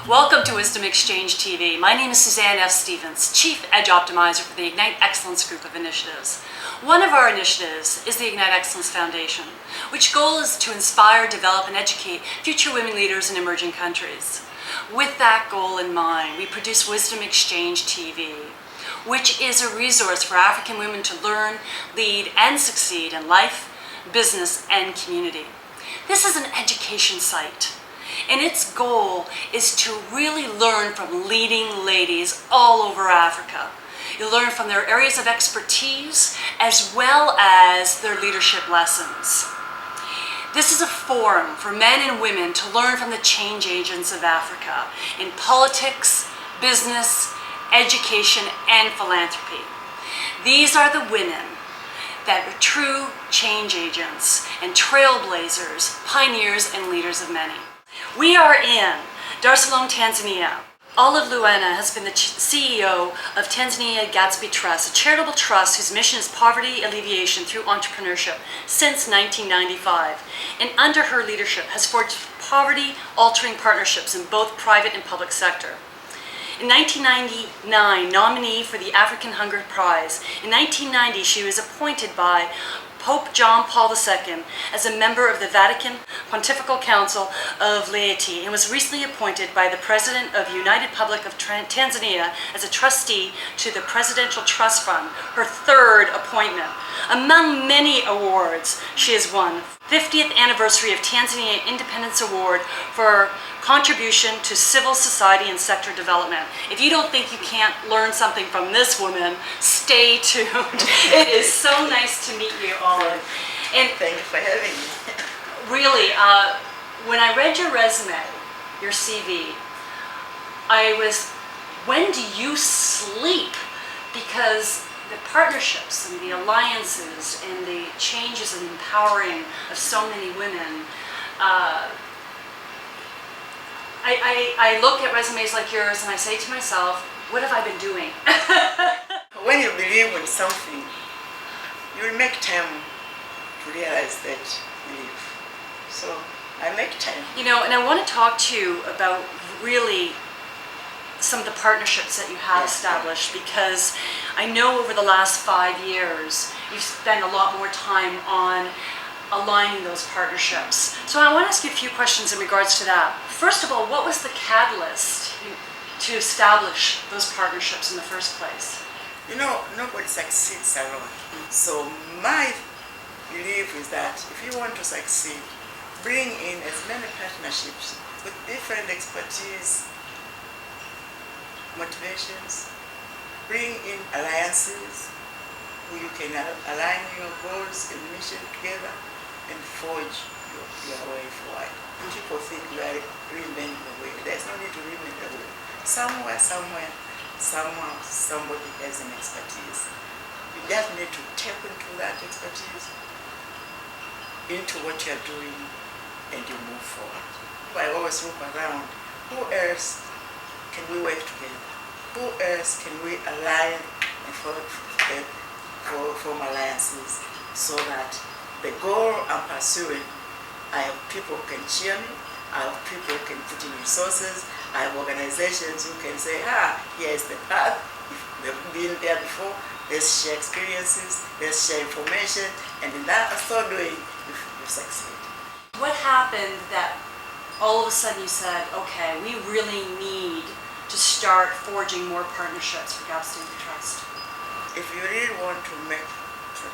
Welcome to Wisdom Exchange TV. My name is Suzanne F Stevens, Chief Edge Optimizer for the Ignite Excellence Group of Initiatives. One of our initiatives is the Ignite Excellence Foundation, which goal is to inspire, develop, and educate future women leaders in emerging countries. With that goal in mind, we produce Wisdom Exchange TV, which is a resource for African women to learn, lead, and succeed in life, business, and community. This is an education site, and its goal is to really learn from leading ladies all over Africa. You'll learn from their areas of expertise as well as their leadership lessons. This is a forum for men and women to learn from the change agents of Africa in politics, business, education, and philanthropy. These are the women that are true change agents and trailblazers, pioneers, and leaders of many. We are in Dar es Salaam, Tanzania. Olive Luena has been the CEO of Tanzania Gatsby Trust, a charitable trust whose mission is poverty alleviation through entrepreneurship since 1995. And under her leadership has forged poverty-altering partnerships in both private and public sector. In 1999, nominee for the African Hunger Prize. In 1990, she was appointed by Pope John Paul II as a member of the Vatican Pontifical Council of Laity and was recently appointed by the President of the United Republic of Tanzania as a trustee to the Presidential Trust Fund, her third appointment. Among many awards she has won, 50th anniversary of Tanzania Independence Award for contribution to civil society and sector development. If you don't think you can't learn something from this woman, stay tuned. It is so nice to meet you, Olive. And thank you for having me. Really, when I read your resume, your CV, when do you sleep? Because the partnerships and the alliances and the changes and empowering of so many women, I look at resumes like yours and I say to myself, what have I been doing? When you believe in something, you will make time to realize that you live. So I make time. You know, and I want to talk to you about really some of the partnerships that you have established, because I know over the last 5 years you've spent a lot more time on aligning those partnerships. So I want to ask you a few questions in regards to that. First of all, what was the catalyst to establish those partnerships in the first place? You know, nobody succeeds alone. So my belief is that if you want to succeed, bring in as many partnerships with different expertise, motivations, bring in alliances where you can align your goals and mission together and forge your way forward. People think you are reinventing the wheel. There's no need to reinvent the wheel. Somewhere, somebody has an expertise. You just need to tap into that expertise, into what you're doing, and you move forward. I always look around, who else can we work together? Who else can we align and form alliances so that the goal I'm pursuing, I have people who can cheer me, I have people who can put in resources, I have organizations who can say, here is the path, if they've been there before, let's share experiences, let's share information, and in that so doing, you succeed. What happened that all of a sudden you said, okay, we really need to start forging more partnerships for Gatsby Trust? If you really want to make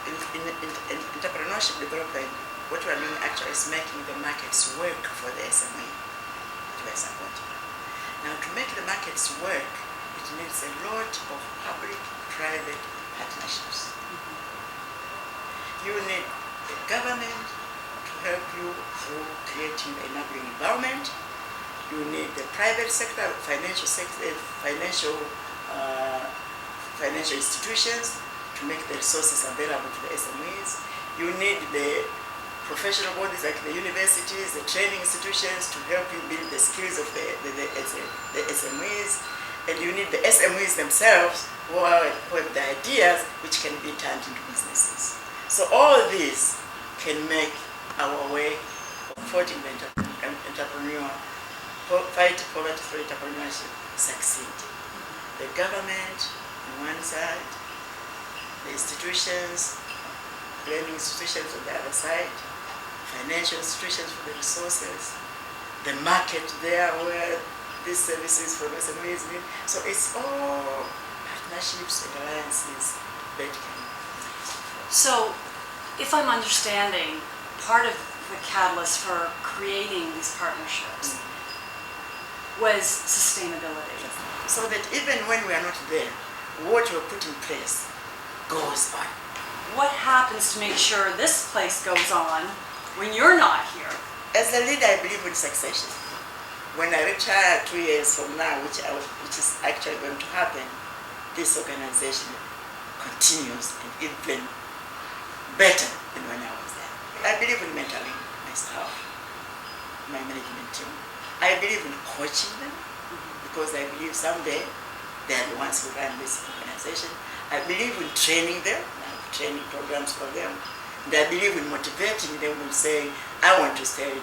in entrepreneurship development, what we are doing actually is making the markets work for the SME to be supported. Now, to make the markets work, it needs a lot of public-private partnerships. You need the government to help you through creating an enabling environment. You need the private sector, financial institutions to make the resources available to the SMEs. You need the professional bodies like the universities, the training institutions to help you build the skills of the SMEs. And you need the SMEs themselves who have the ideas which can be turned into businesses. So all of these can make our way of forging the entrepreneur fight poverty through entrepreneurship succeed. The government on one side, the institutions, learning institutions on the other side, financial institutions for the resources, the market there where these services for SMEs need. So it's all partnerships and alliances that can. So, if I'm understanding, part of the catalyst for creating these partnerships was sustainability. So that even when we are not there, what we put in place goes on. What happens to make sure this place goes on when you're not here? As a leader, I believe in succession. When I retire 2 years from now, which is actually going to happen, this organization continues and even better than when I was there. I believe in mentoring my staff, my management team. I believe in coaching them because I believe someday they are the ones who run this organization. I believe in training them, I have training programs for them. And I believe in motivating them and saying, I want to stay in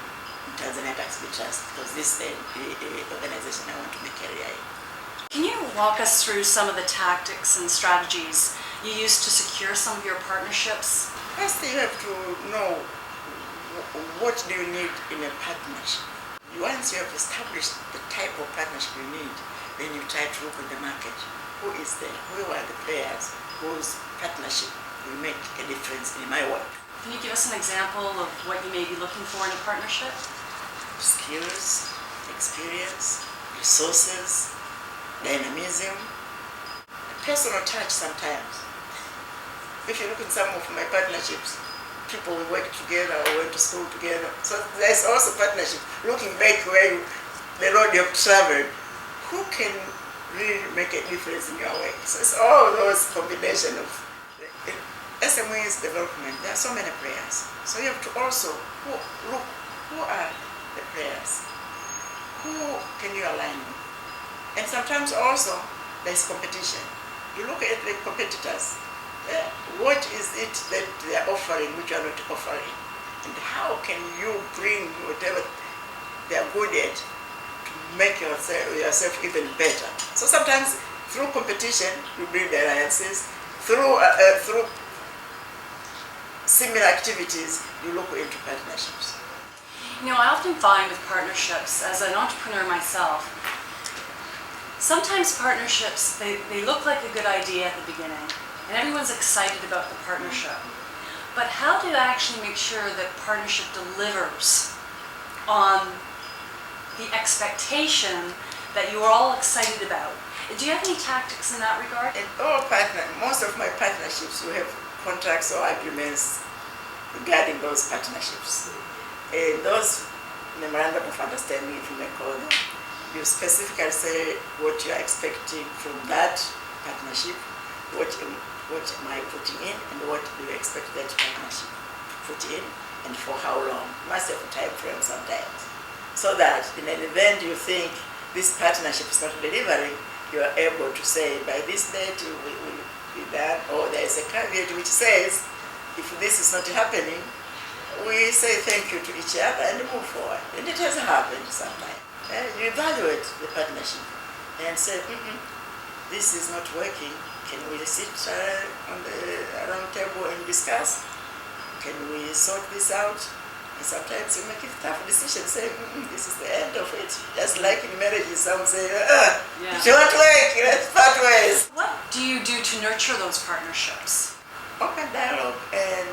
Tanzania Gatsby Trust because this is the organization I want to make a career in. Can you walk us through some of the tactics and strategies you use to secure some of your partnerships? First, you have to know what do you need in a partnership. Once you have established the type of partnership you need, then you try to look in the market. Who is there? Who are the players whose partnership will make a difference in my work? Can you give us an example of what you may be looking for in a partnership? Skills, experience, resources, dynamism, a personal touch sometimes. If you look at some of my partnerships, people we work together or went to school together. So there's also partnership. Looking back where the road you have traveled, who can really make a difference in your work? So it's all those combination of SMEs development. There are so many players. So you have to also look who are the players? Who can you align with? And sometimes also there's competition. You look at the competitors. What is it that they are offering which you are not offering? And how can you bring whatever they are good at to make yourself even better? So sometimes through competition you build alliances. Through similar activities you look into partnerships. You know, I often find with partnerships, as an entrepreneur myself, sometimes partnerships, they look like a good idea at the beginning, and everyone's excited about the partnership. But how do you actually make sure that partnership delivers on the expectation that you're all excited about? Do you have any tactics in that regard? In most of my partnerships, we have contracts or agreements regarding those partnerships. In those memorandum of understanding, if you may call them, you specifically say what you are expecting from that partnership, what am I putting in, and what do you expect that partnership to put in, and for how long. You must have a time frame sometimes. So that in an event you think this partnership is not delivering, you are able to say by this date we will be done, or there is a caveat which says if this is not happening, we say thank you to each other and move forward. And it has happened sometimes. You evaluate the partnership and say, this is not working. Can we sit on the round table and discuss? Can we sort this out? And sometimes you make a tough decision, say, this is the end of it. Just like in marriages, some say, it won't work, let's part ways. What do you do to nurture those partnerships? Open dialogue and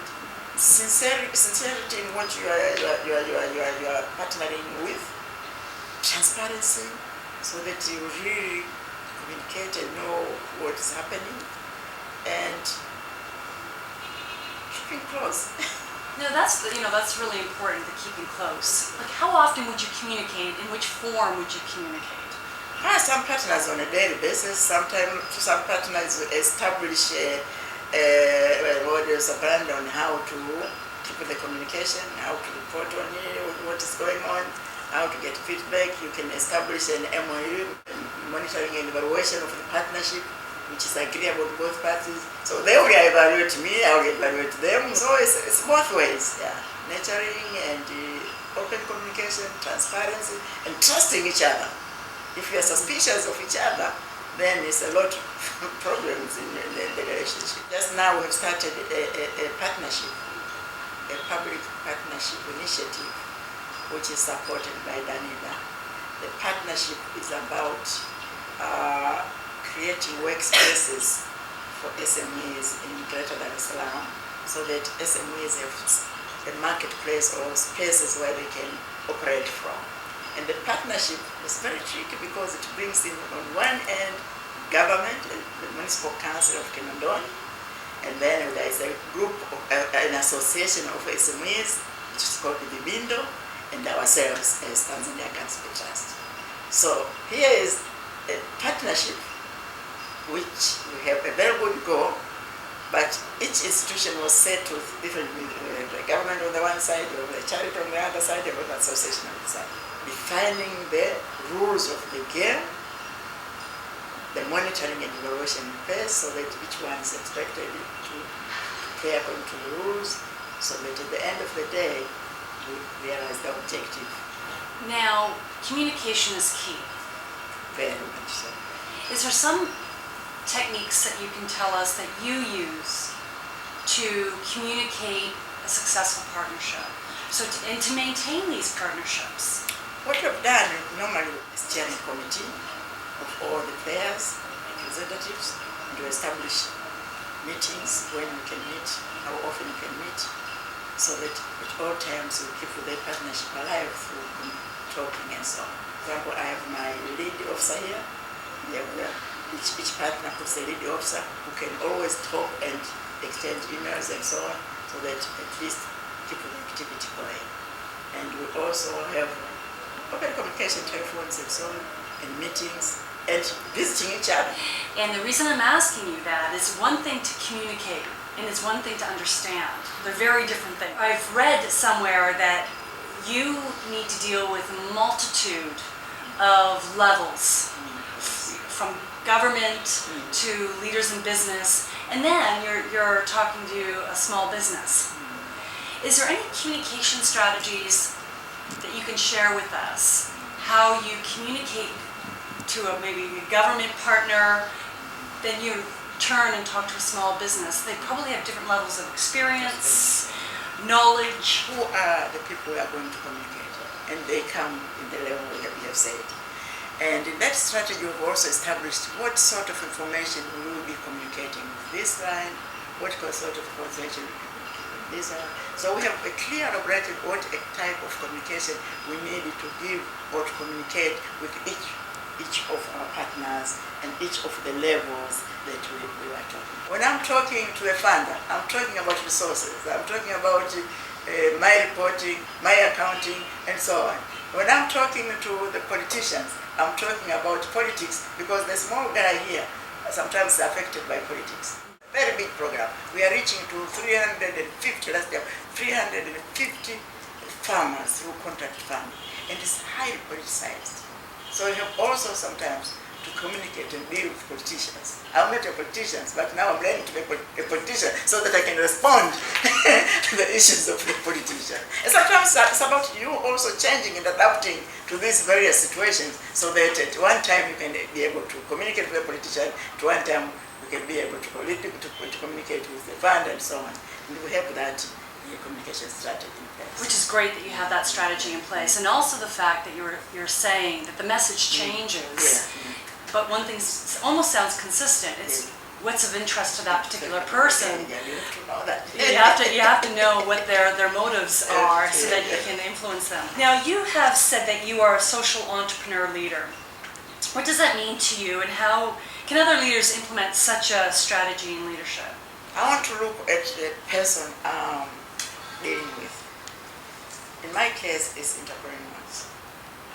sincerity in what you are partnering with, transparency, so that you really communicate and know what is happening, and keeping close. No, that's really important, the keeping close. Like, how often would you communicate? In which form would you communicate? Some partners on a daily basis. Sometimes some partners establish models of brand on how to keep the communication, how to report on what is going on, how to get feedback. You can establish an MOU, monitoring and evaluation of the partnership, which is agreeable to both parties. So they will evaluate me, I will evaluate them. So it's both ways, nurturing and open communication, transparency, and trusting each other. If you are suspicious of each other, then it's a lot of problems in the relationship. Just now we have started a partnership, a public partnership initiative, which is supported by Danida. The partnership is about creating workspaces for SMEs in Greater Dar es Salaam, so that SMEs have a marketplace or spaces where they can operate from. And the partnership is very tricky because it brings in, on one end, government, the Municipal Council of Kinondoni, and then there is a group, an association of SMEs, which is called the Bindo, and ourselves as Tanzania Gatsby Trust. So here is a partnership which we have a very good goal, but each institution was set with different, the government on the one side, or the charity on the other side, or the association on the side. Defining the rules of the game, the monitoring and evaluation phase, so that each one is expected to play according to the rules, so that at the end of the day, we realize the objective. Now, communication is key. Very much so. Is there some techniques that you can tell us that you use to communicate a successful partnership? So, and to maintain these partnerships? What we've done normally is steering committee of all the players, representatives, and to establish meetings, when we can meet, how often we can meet, so that at all times we keep the partnership alive through talking and so on. For example, I have my lead officer here. Each partner puts a lead officer who can always talk and exchange emails and so on, so that at least keep the activity going. And we also have open communication telephones and so on, and meetings, and visiting each other. And the reason I'm asking you that is one thing to communicate, and it's one thing to understand. They're very different things. I've read somewhere that you need to deal with a multitude of levels, from government to leaders in business, and then you're talking to a small business. Is there any communication strategies that you can share with us? How you communicate to maybe a government partner, then you turn and talk to a small business. They probably have different levels of experience, knowledge. Who are the people we are going to communicate? And they come in the level we have said. And in that strategy, we've also established what sort of information we will be communicating with this line, what sort of information we will be communicating with this line. So we have a clear objective what type of communication we need to give or to communicate with each of our partners and each of the levels that we are talking. When I'm talking to a funder, I'm talking about resources, I'm talking about my reporting, my accounting, and so on. When I'm talking to the politicians, I'm talking about politics, because the small guy here sometimes is affected by politics. Very big program. We are reaching to 350, last year, 350 farmers through contract farming, and it's highly politicized. So we have also sometimes to communicate and deal with politicians. I'm not a politician, but now I'm learning to be a politician so that I can respond to the issues of the politician. And sometimes it's about you also changing and adapting to these various situations, so that at one time you can be able to communicate with the politician, at one time you can be able to communicate with the fund and so on. And we have that communication strategy in place. Which is great that you have that strategy in place, and also the fact that you're saying that the message changes, but one thing almost sounds consistent. It's what's of interest to that particular person. Yeah, you have to know that. You have to know what their motives are, so that you can influence them. Now, you have said that you are a social entrepreneur leader. What does that mean to you, and how can other leaders implement such a strategy in leadership? I want to look at the person I'm dealing with. In my case, it's entrepreneurs.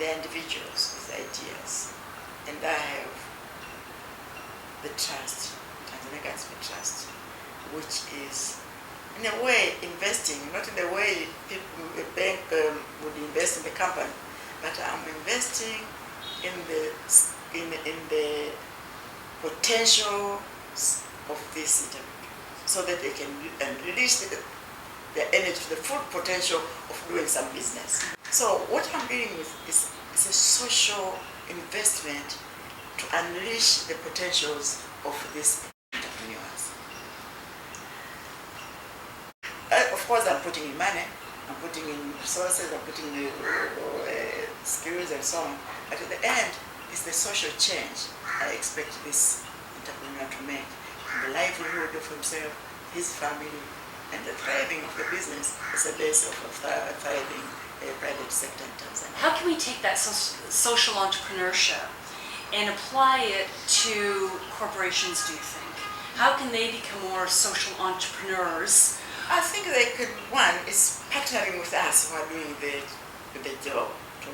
They're individuals with ideas. And I have the trust, Tanzania Gatsby Trust, which is, in a way, investing, not in the way a bank would invest in the company, but I'm investing in the potential of this interview, so that they can release their energy to the full potential of doing some business. So what I'm dealing with is a social investment to unleash the potentials of these entrepreneurs. Of course, I'm putting in money, I'm putting in resources, I'm putting in skills and so on. But at the end, it's the social change I expect this entrepreneur to make in the livelihood of himself, his family, and the thriving of the business as a base of a thriving private sector in Tanzania. How can we take that social entrepreneurship and apply it to corporations, do you think? How can they become more social entrepreneurs? I think they could, one is partnering with us who are doing the job to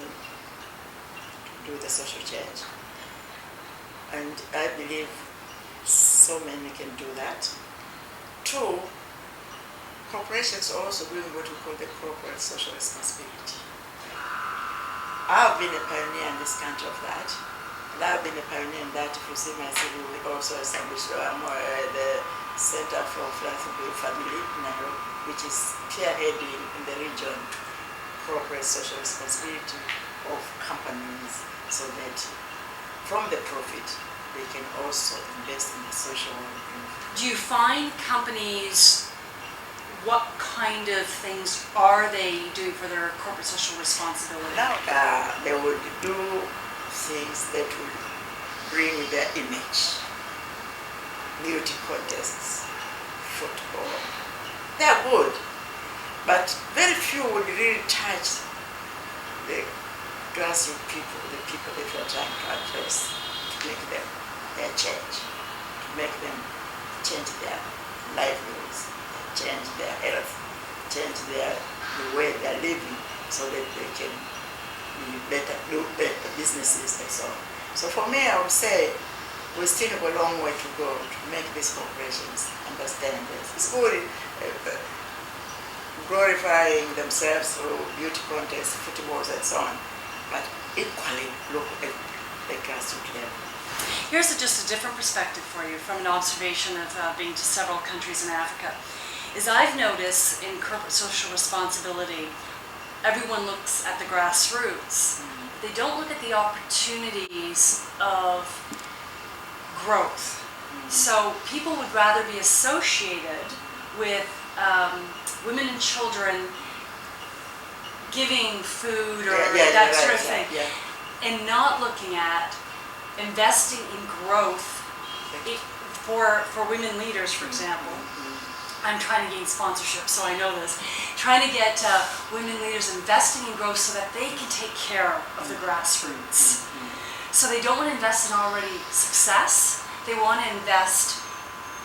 do the social change. And I believe so many can do that. Two, corporations are also doing what we call the corporate social responsibility. I've been a pioneer in this country of that. And I've been a pioneer in that. If you see my CV, we also established the Center for Philanthropy, UFADHILI, which is spearheading in the region corporate social responsibility of companies, so that from the profit they can also invest in the social welfare. Do you find companies, what kind of things are they doing for their corporate social responsibility? Now they would do things that would bring their image. Beauty contests, football. They are good, but very few would really touch the grassroots people, the people that you are trying to address, to make them their change, to make them change their livelihoods, change their health, change the way they are living, so that they can do better businesses and so on. So for me, I would say we still have a long way to go to make these corporations understand this. It's good glorifying themselves through beauty contests, footballs and so on, but equally look at the grassroots level. Here's just a different perspective for you from an observation of being to several countries in Africa. Is I've noticed in corporate social responsibility, everyone looks at the grassroots. They don't look at the opportunities of growth. So people would rather be associated with women and children giving food or that sort of thing, and not looking at investing in growth for women leaders, for example. I'm trying to gain sponsorship, so I know this. Trying to get women leaders investing in growth so that they can take care of the grassroots. So they don't want to invest in already success. They want to invest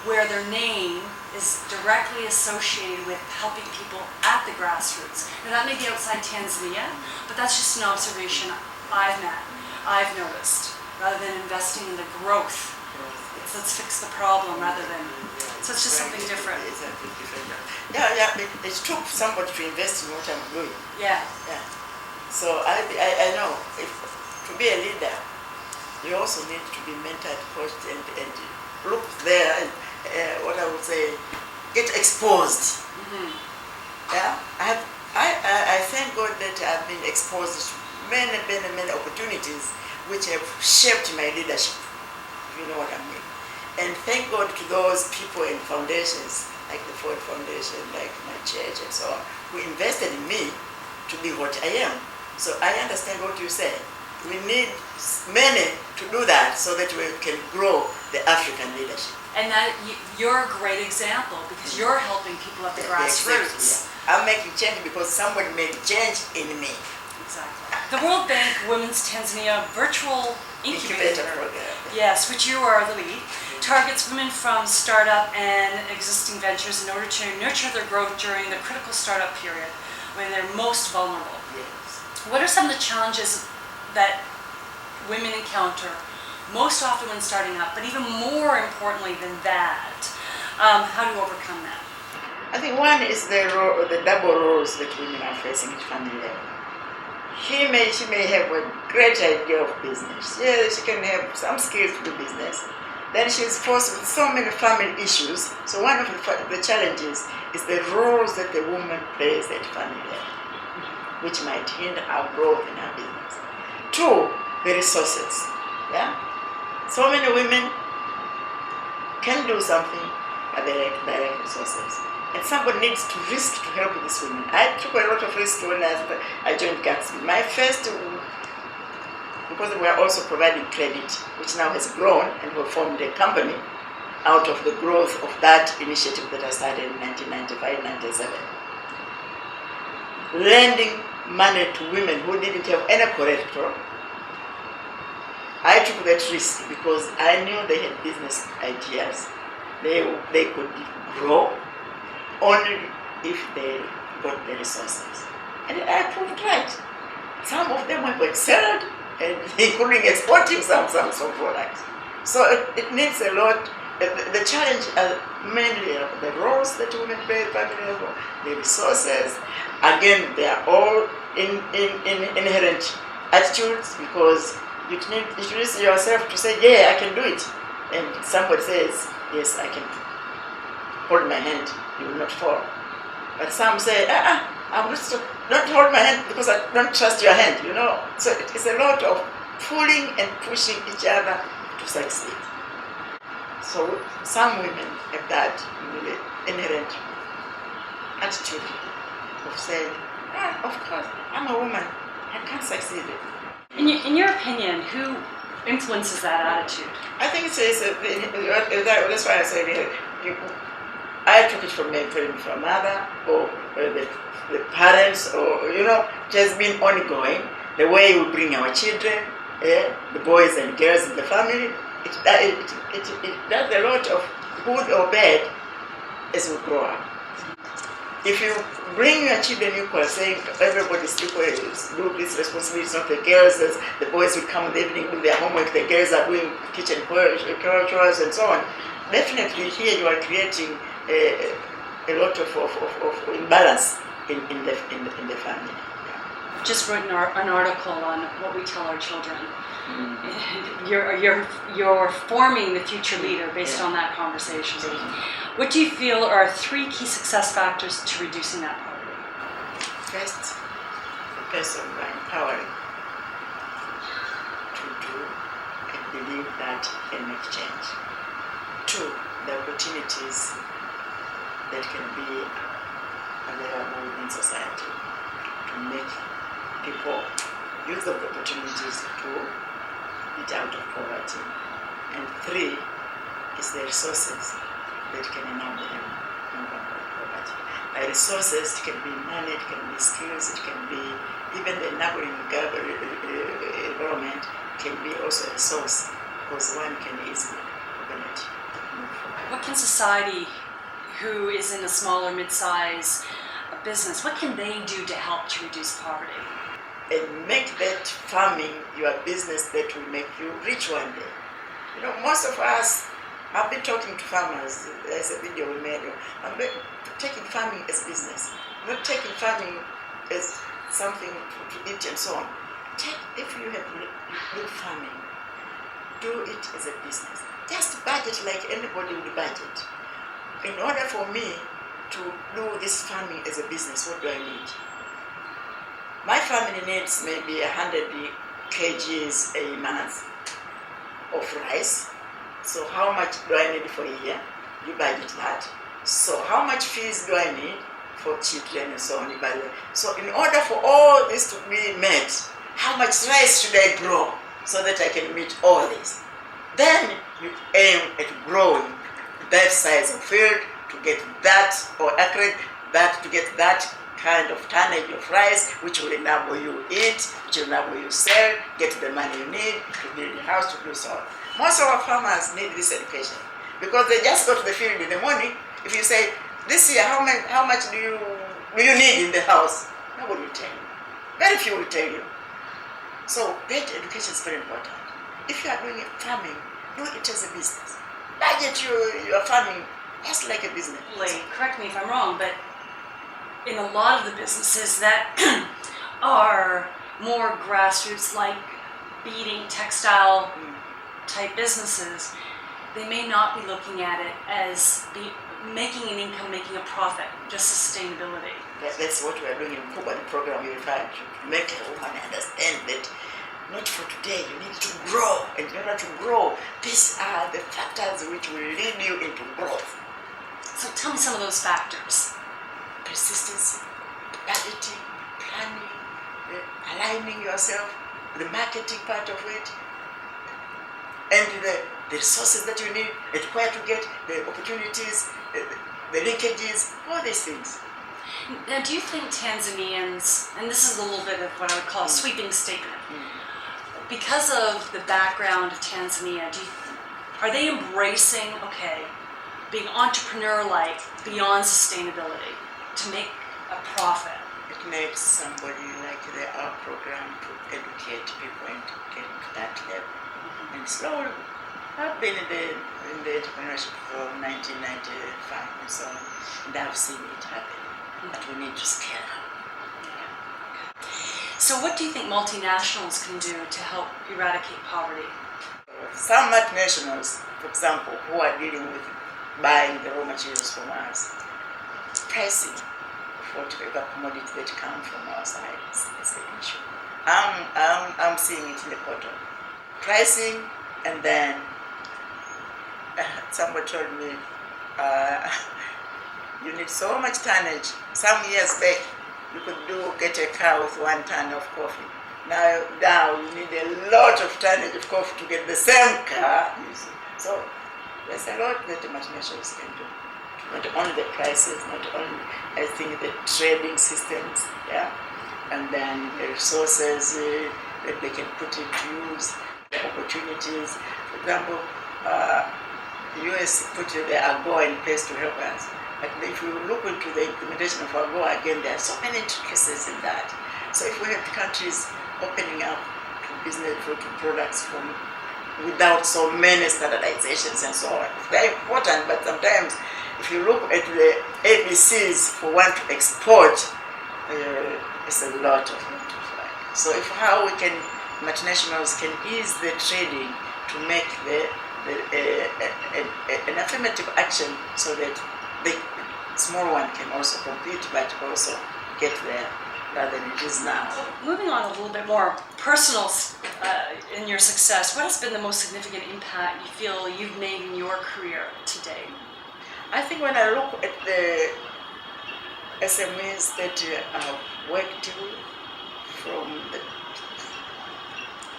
where their name is directly associated with helping people at the grassroots. Now that may be outside Tanzania, but that's just an observation I've noticed. Rather than investing in the growth, let's fix the problem rather than. So it's just something different. It took somebody to invest in what I'm doing. Yeah. So I know to be a leader, you also need to be mentored, coached, and look there and what I would say, get exposed. Yeah, I thank God that I've been exposed to many opportunities which have shaped my leadership. You know what I mean. And thank God to those people and foundations, like the Ford Foundation, like my church and so on, who invested in me to be what I am. So I understand what you say. We need many to do that so that we can grow the African leadership. And that you're a great example because you're helping people at the grassroots. Exactly, I'm making change because somebody made change in me. Exactly. The World Bank Women's Tanzania Virtual Incubator Program. Yes, which you are the lead, targets women from startup and existing ventures in order to nurture their growth during the critical startup period when they're most vulnerable. Yes. What are some of the challenges that women encounter most often when starting up, but even more importantly than that, how do you overcome that? I think one is the double roles that women are facing at family level. She may have a great idea of business. Yeah, she can have some skills to do business. Then she's forced with so many family issues. So one of the challenges is the roles that the woman plays at family level. which might hinder our growth in our business. Two, the resources. Yeah? So many women can do something, but they lack direct resources. And somebody needs to risk to help these women. I took a lot of risk when I joined Gatsby. My first, because we are also providing credit, which now has grown, and we formed a company out of the growth of that initiative that I started in 1995-97. Lending money to women who didn't have any collateral. I took that risk because I knew they had business ideas. They could grow only if they got the resources. And I proved right. Some of them have excelled, and including exporting some products. So it needs a lot. The challenge are mainly the roles that women play, the resources. Again, they are all inherent attitudes, because you introduce yourself to say, yeah, I can do it. And somebody says, yes, I can hold my hand, you will not fall. But some say, I'm not, don't hold my hand because I don't trust your hand, you know. So it is a lot of pulling and pushing each other to succeed. So some women have that inherent attitude of saying, of course, I'm a woman, I can't succeed. In your opinion, who influences that attitude? I think that's why I said I took it from my mother, or the parents, or, you know, it has been ongoing. The way we bring our children, the boys and girls in the family, it does a lot of good or bad as we grow up. If you bring your children equal, saying everybody's equal, do this responsibility, not the girls, the boys will come in the evening, do their homework, the girls are doing kitchen chores and so on, definitely here you are creating a lot of imbalance in the family. Yeah. Just wrote an article on what we tell our children. Mm-hmm. You're forming the future leader based on that conversation. Mm-hmm. What do you feel are 3 key success factors to reducing that poverty? First, the person we are empowering to do and believe that can make change. 2, the opportunities that can be available within society to make people use the opportunities to get out of poverty. And 3 is the resources that can enable them to move out of poverty. By resources, it can be money, it can be skills, it can be even the enabling environment can be also a source, because one can easily open it. What can society who is in a small or mid-size business, what can they do to help to reduce poverty? And make that farming your business that will make you rich one day. You know, most of us have been talking to farmers. There's a video we made. I'm taking farming as business, not taking farming as something to eat and so on. If you have good farming, do it as a business. Just budget like anybody would budget. In order for me to do this farming as a business, what do I need? My family needs maybe 100 kgs a month of rice. So how much do I need for a year? You budget that. So how much fees do I need for children and so on? You budget. So in order for all this to be met, how much rice should I grow so that I can meet all this? Then you aim at growing that size of field to get that, or acre, that to get that kind of tonnage of rice, which will enable you eat, which will enable you sell, get the money you need to build a house, to do so. Most of our farmers need this education because they just go to the field in the morning. If you say, this year, how much do you need in the house? Nobody will tell you. Very few will tell you. So that education is very important. If you are doing farming, do it as a business. Budget your farming just like a business. Correct me if I'm wrong, but in a lot of the businesses that are more grassroots, like beading, textile type businesses, they may not be looking at it as making an income, making a profit, just sustainability. That's what we are doing in the program. We try to make a woman understand that not for today, you need to grow. And in order to grow, these are the factors which will lead you into growth. So tell me some of those factors. Persistency, budgeting, planning, aligning yourself, the marketing part of it, and the resources that you need, and where to get the opportunities, the linkages, all these things. Now, do you think Tanzanians, and this is a little bit of what I would call a sweeping statement, because of the background of Tanzania, are they embracing, being entrepreneur-like beyond sustainability to make a profit? It makes somebody like our program to educate people and to get to that level. And slowly, I've been in the entrepreneurship from 1995 and so on, and I've seen it happen. But we need to scale up. So what do you think multinationals can do to help eradicate poverty? Some multinationals, for example, who are dealing with buying the raw materials from us, pricing of whatever commodities that come from our side is the issue. I'm seeing it in the cotton. Pricing, and then somebody told me you need so much tonnage. Some years back, you could get a car with 1 ton of coffee. Now you need a lot of tonnage of coffee to get the same car. So there's a lot that the multinationals can do. Not only the prices, not only, I think, the trading systems, and then the resources that they can put into use, the opportunities. For example, the US put the AGOA in place to help us. But if you look into the implementation of AGOA, again, there are so many intricacies in that. So if we have countries opening up to business, to products without so many standardizations and so on, it's very important, but sometimes if you look at the ABCs for one to export, it's a lot of multiply. So if how we can, multinationals can ease the trading to make an affirmative action so that the small one can also compete but also get there rather than it is now. Moving on a little bit more personal in your success, what has been the most significant impact you feel you've made in your career today? I think when I look at the SMEs that I've worked with from the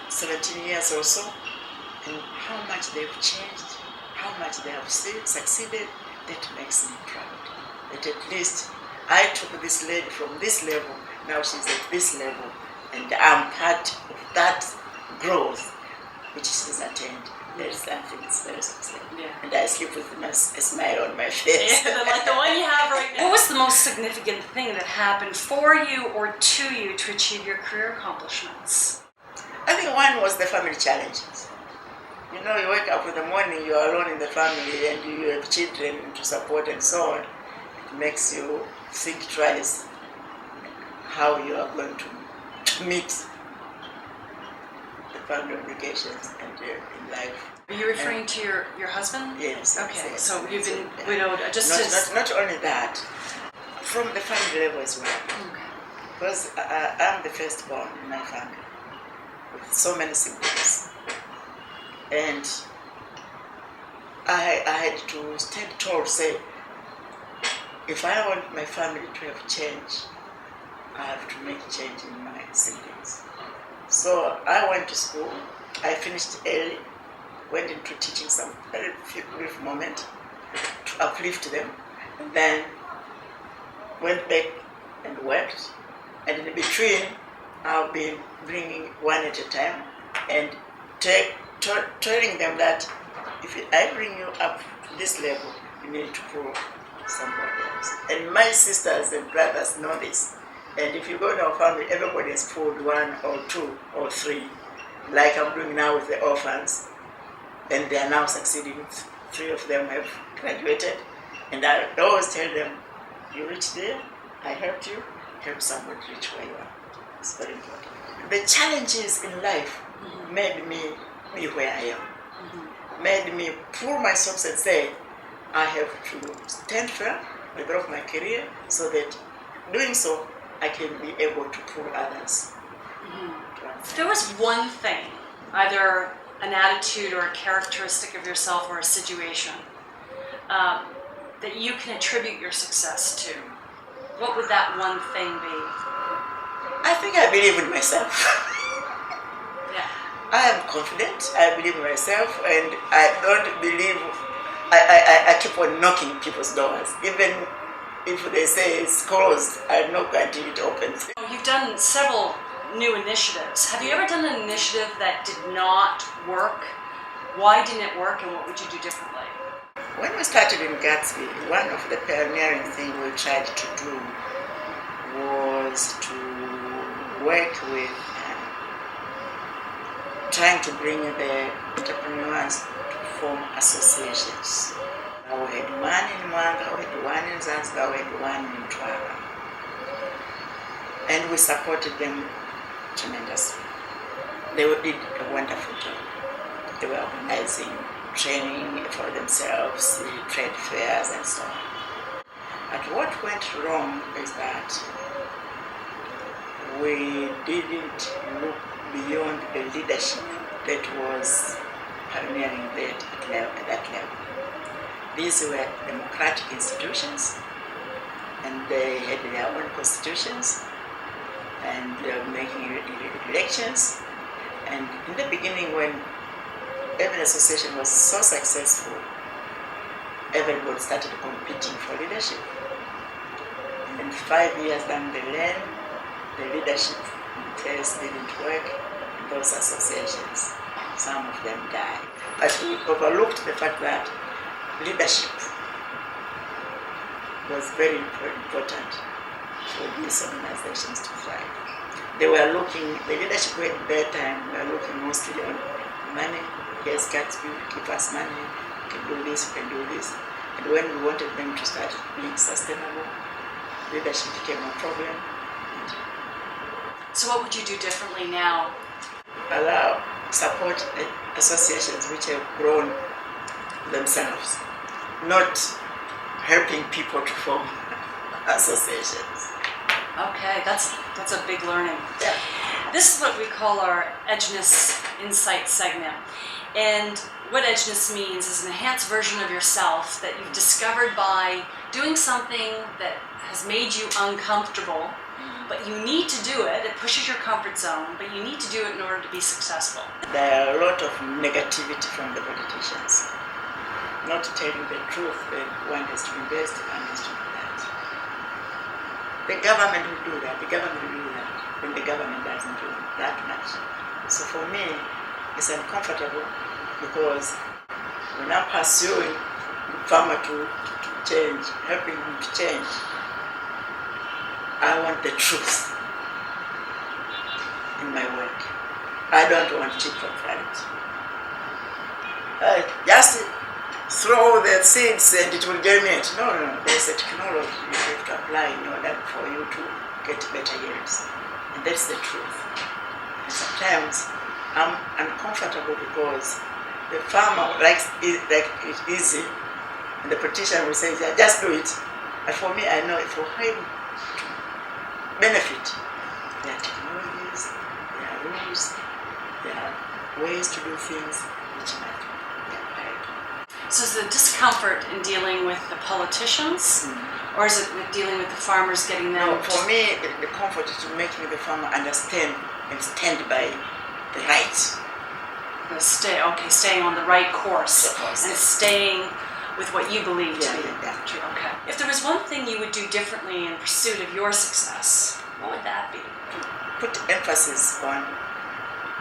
17 years or so, and how much they've changed, how much they have succeeded, that makes me proud. That at least I took this lady from this level, now she's at this level, and I'm part of that growth which she's attained. I think it's very successful. Yeah. And I sleep with a smile on my face. Yeah, like the one you have right now. What was the most significant thing that happened for you or to you to achieve your career accomplishments? I think one was the family challenges. You know, you wake up in the morning, you are alone in the family, and you have children to support and so on. It makes you think twice how you are going to meet the family obligations and in life. Are you referring to your husband? Yes. Okay, yes, so you've been yes, widowed. Not only that, from the family level as well. Okay. Because I'm the firstborn in my family, with so many siblings. And I had to stand tall, say, if I want my family to have change, I have to make change in my siblings. So I went to school, I finished early, went into teaching some very brief moment to uplift them, and then went back and worked. And in between, I've been bringing one at a time and telling them that if I bring you up to this level, you need to prove somebody else. And my sisters and brothers know this. And if you go in our family, everybody has pulled 1 or 2 or 3, like I'm doing now with the orphans. And they are now succeeding. 3 of them have graduated. And I always tell them, you reach there, I helped you, help somebody reach where you are. It's very important. The challenges in life made me be where I am. Made me pull my socks and say, I have to stand firm, develop my career, so that doing so, I can be able to pull others. If there was one thing, either an attitude or a characteristic of yourself or a situation, that you can attribute your success to, what would that one thing be? I think I believe in myself. Yeah. I am confident, I believe in myself, and I don't believe, I keep on knocking people's doors. Even if they say it's closed, I knock until it opens. You've done several new initiatives. Have you ever done an initiative that did not work? Why didn't it work, and what would you do differently? When we started in Gatsby, one of the pioneering things we tried to do was to work with trying to bring the entrepreneurs to form associations. We had one in Mwanga, we had one in Zanzibar, we had one in Twara. And we supported them tremendously. They did a wonderful job. They were organizing training for themselves, trade fairs and so on. But what went wrong is that we didn't look beyond the leadership that was pioneering that at that level. These were democratic institutions, and they had their own constitutions, and they were making elections. And in the beginning, when every association was so successful, everybody started competing for leadership. And then 5 years down the lane, the leadership in place didn't work in those associations. Some of them died. But we overlooked the fact that leadership was very important for these organizations to thrive. They were looking, the leadership at that time were looking mostly on money. Yes, Gatsby, give us money, we can do this, we can do this. And when we wanted them to start being sustainable, leadership became a problem. So what would you do differently now? Allow, support associations which have grown themselves, not helping people to form associations. Okay, that's a big learning. Yeah. This is what we call our Edgeness Insight segment. And what edgeness means is an enhanced version of yourself that you've discovered by doing something that has made you uncomfortable, but you need to do it. It pushes your comfort zone, but you need to do it in order to be successful. There are a lot of negativity from the politicians, not telling the truth that one has to invest, one has to do that. The government will do that, the government will do that, and the government doesn't do that much. So for me, it's uncomfortable because when I'm pursuing the farmer to change, helping him to change, I want the truth in my work. I don't want cheap popularity. Just throw the seeds and it will germinate. No, there's a technology you have to apply in order for you to get better yields. And that's the truth. And sometimes I'm uncomfortable because the farmer likes it like it's easy, and the politician will say, yeah, just do it. But for me, I know for him to benefit, there are technologies, there are rules, there are ways to do things which might be applied. So is the discomfort in dealing with the politicians, or is it with dealing with the farmers, getting them? No, for me, the comfort is to making the farmer understand and stand by the rights. Staying on the right course, and Yes. staying with what you believe to be Yeah. true. Okay. If there was one thing you would do differently in pursuit of your success, what would that be? Put emphasis on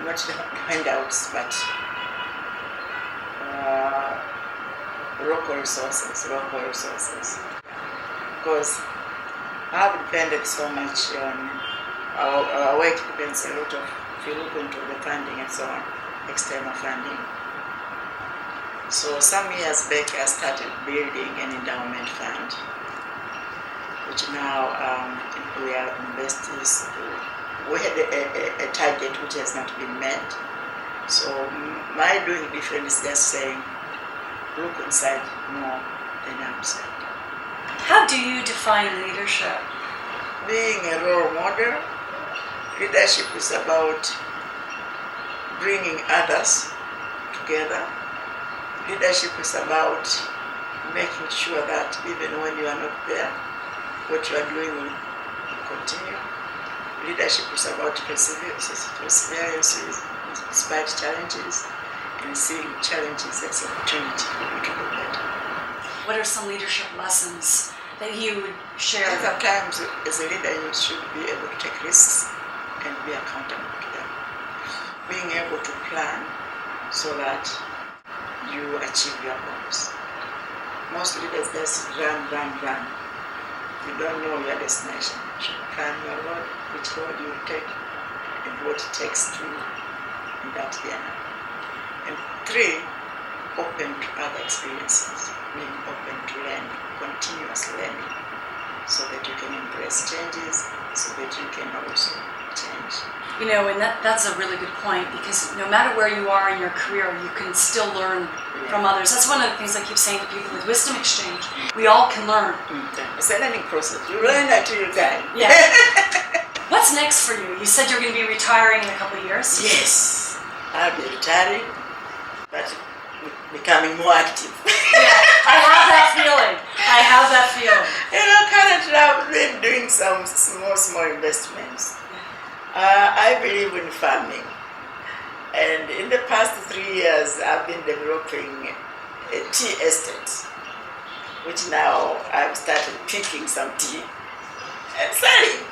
not the handouts, but local resources. Because I've depended so much on our work depends a lot of, if you look into the funding and so on, external funding. So some years back I started building an endowment fund, which now we are investors. We had a target which has not been met. So my doing different is just saying, look inside more then outside. How do you define leadership? Being a role model, leadership is about bringing others together. Leadership is about making sure that even when you are not there, what you are doing will continue. Leadership is about perseverance despite challenges, and seeing challenges as an opportunity to do better. What are some leadership lessons that you would share? Sometimes as a leader you should be able to take risks and be accountable to them. Being able to plan so that you achieve your goals. Most leaders just run. You don't know your destination. You should plan your road, which road you will take, and what it takes to in that journey. And 3, open to other experiences, being open to learn, continuous learning, so that you can embrace changes, so that you can also change. You know, and that's a really good point, because no matter where you are in your career, you can still learn from others. That's one of the things I keep saying to people with Wisdom Exchange. We all can learn. It's a learning process. You learn until you die. Yeah. What's next for you? You said you're going to be retiring in a couple of years? Yes. I'll be retiring, but becoming more active. Yeah, I have that feeling. You know, currently I've been doing some small investments. I believe in farming, and in the past 3 years I've been developing a tea estate, which now I've started picking some tea and selling.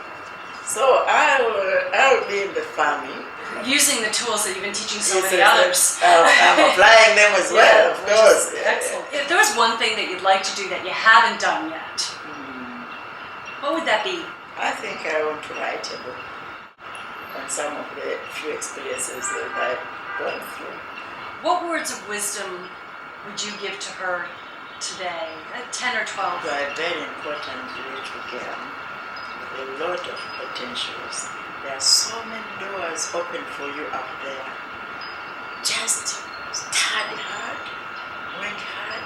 So I'll be in the farming. Using the tools that you've been teaching so many others. I'm applying them as well, of course. Excellent. If there was one thing that you'd like to do that you haven't done yet, what would that be? I think I want to write a book on some of the few experiences that I've gone through. What words of wisdom would you give to her today, at 10 or 12? You are very important little girl with a lot of potentials. There are so many doors open for you out there. Just study hard, work hard,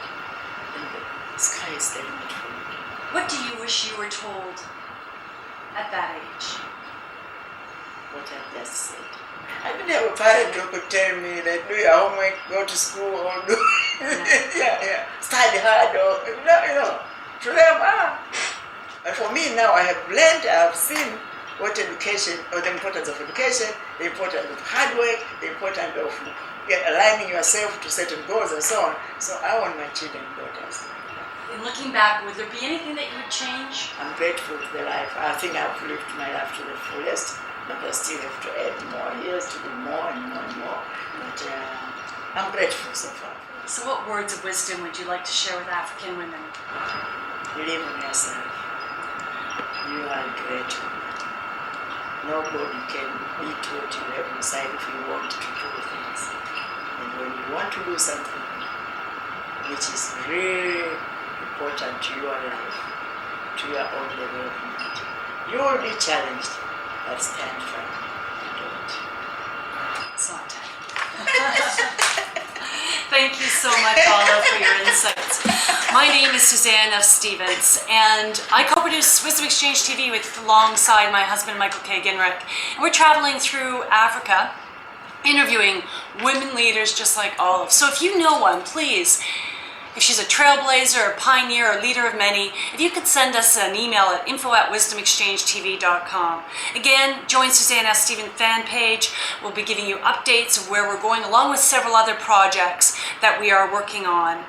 and the sky is the limit for you. What do you wish you were told at that age? What I've just said. I didn't have a parent who could tell me that do your homework, go to school, or do study hard, or you know. To them, But for me now, I have learned, I've seen what education, or the importance of education, the importance of hard work, the importance of aligning yourself to certain goals and so on. So I want my children and daughters. In looking back, would there be anything that you would change? I'm grateful for the life. I think I've lived my life to the fullest, but I still have to add more years to do more and more and more. But I'm grateful so far. So what words of wisdom would you like to share with African women? Believe in yourself. You are great. Nobody can beat what you have inside if you want to do things. And when you want to do something which is very important to your life, to your own development, you will be challenged, but stand firm and do it. Excellent. Thank you so much, Ola, for your insights. My name is Suzanne F Stevens, and I co-produce Wisdom Exchange TV alongside my husband, Michael K. Ginrick. And we're traveling through Africa, interviewing women leaders just like Olive. So if you know one, please, if she's a trailblazer, a pioneer, or leader of many, if you could send us an email at info@wisdomexchangetv.com. Again, join Suzanne F Stevens fan page. We'll be giving you updates of where we're going, along with several other projects that we are working on.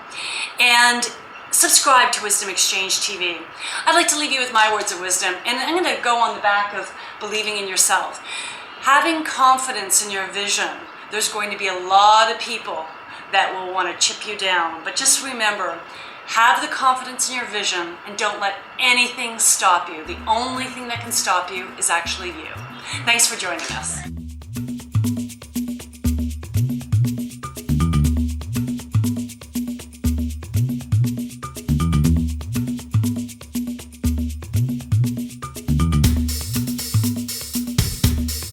And subscribe to Wisdom Exchange TV. I'd like to leave you with my words of wisdom, and I'm going to go on the back of believing in yourself. Having confidence in your vision. There's going to be a lot of people that will want to chip you down, but just remember, have the confidence in your vision and don't let anything stop you. The only thing that can stop you is actually you. Thanks for joining us.